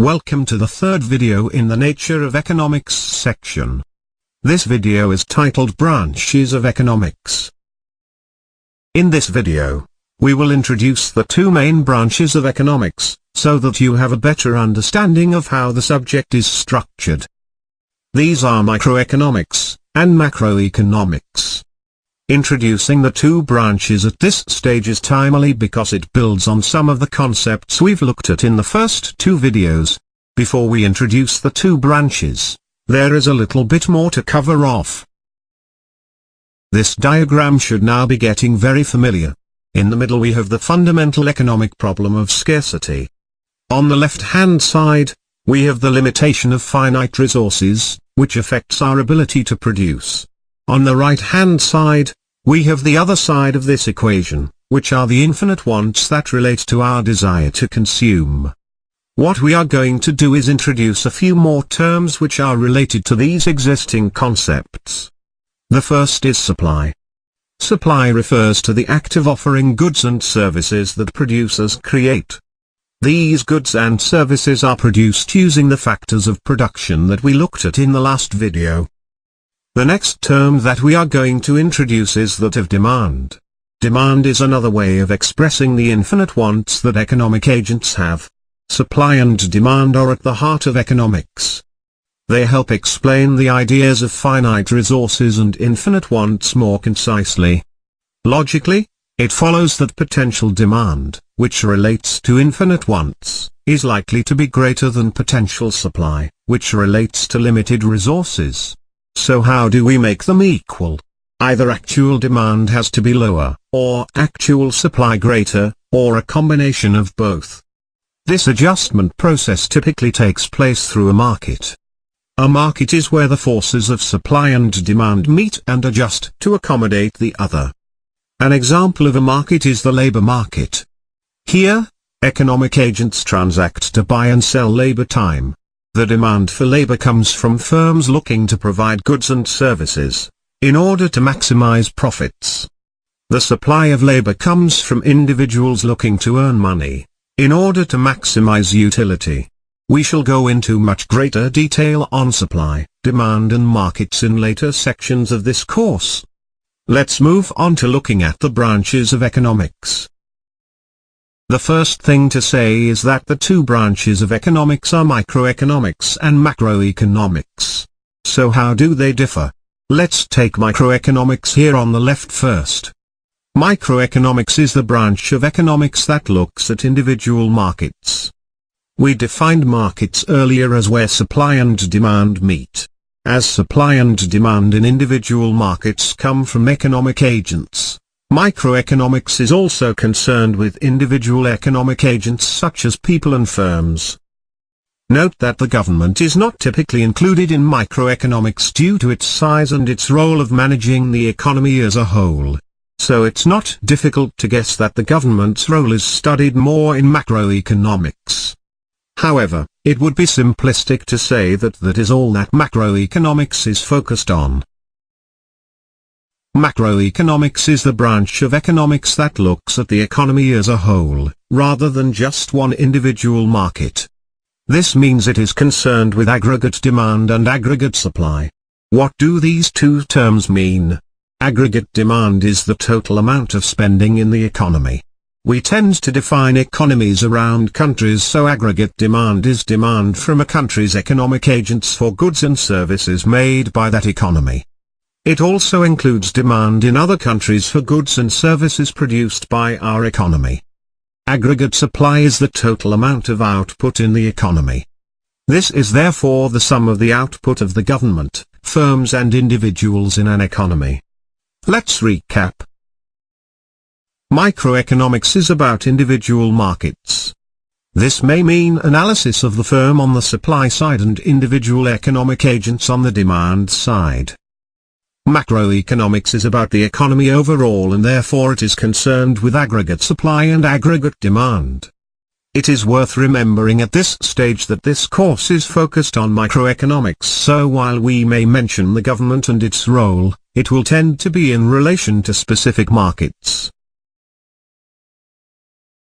Welcome to the third video in the Nature of Economics section. This video is titled Branches of Economics. In this video, we will introduce the two main branches of economics, so that you have a better understanding of how the subject is structured. These are microeconomics and macroeconomics. Introducing the two branches at this stage is timely because it builds on some of the concepts we've looked at in the first two videos. Before we introduce the two branches, there is a little bit more to cover off. This diagram should now be getting very familiar. In the middle we have the fundamental economic problem of scarcity. On the left-hand side, we have the limitation of finite resources, which affects our ability to produce. On the right-hand side, we have the other side of this equation, which are the infinite wants that relate to our desire to consume. What we are going to do is introduce a few more terms which are related to these existing concepts. The first is supply. Supply refers to the act of offering goods and services that producers create. These goods and services are produced using the factors of production that we looked at in the last video. The next term that we are going to introduce is that of demand. Demand is another way of expressing the infinite wants that economic agents have. Supply and demand are at the heart of economics. They help explain the ideas of finite resources and infinite wants more concisely. Logically, it follows that potential demand, which relates to infinite wants, is likely to be greater than potential supply, which relates to limited resources. So how do we make them equal? Either actual demand has to be lower, or actual supply greater, or a combination of both. This adjustment process typically takes place through a market. A market is where the forces of supply and demand meet and adjust to accommodate the other. An example of a market is the labor market. Here, economic agents transact to buy and sell labor time. The demand for labor comes from firms looking to provide goods and services, in order to maximize profits. The supply of labor comes from individuals looking to earn money, in order to maximize utility. We shall go into much greater detail on supply, demand and markets in later sections of this course. Let's move on to looking at the branches of economics. The first thing to say is that the two branches of economics are microeconomics and macroeconomics. So how do they differ? Let's take microeconomics here on the left first. Microeconomics is the branch of economics that looks at individual markets. We defined markets earlier as where supply and demand meet. As supply and demand in individual markets come from economic agents, microeconomics is also concerned with individual economic agents such as people and firms. Note that the government is not typically included in microeconomics due to its size and its role of managing the economy as a whole. So it's not difficult to guess that the government's role is studied more in macroeconomics. However, it would be simplistic to say that that is all that macroeconomics is focused on. Macroeconomics is the branch of economics that looks at the economy as a whole, rather than just one individual market. This means it is concerned with aggregate demand and aggregate supply. What do these two terms mean? Aggregate demand is the total amount of spending in the economy. We tend to define economies around countries, so aggregate demand is demand from a country's economic agents for goods and services made by that economy. It also includes demand in other countries for goods and services produced by our economy. Aggregate supply is the total amount of output in the economy. This is therefore the sum of the output of the government, firms and individuals in an economy. Let's recap. Microeconomics is about individual markets. This may mean analysis of the firm on the supply side and individual economic agents on the demand side. Macroeconomics is about the economy overall, and therefore it is concerned with aggregate supply and aggregate demand. It is worth remembering at this stage that this course is focused on microeconomics, so while we may mention the government and its role, it will tend to be in relation to specific markets.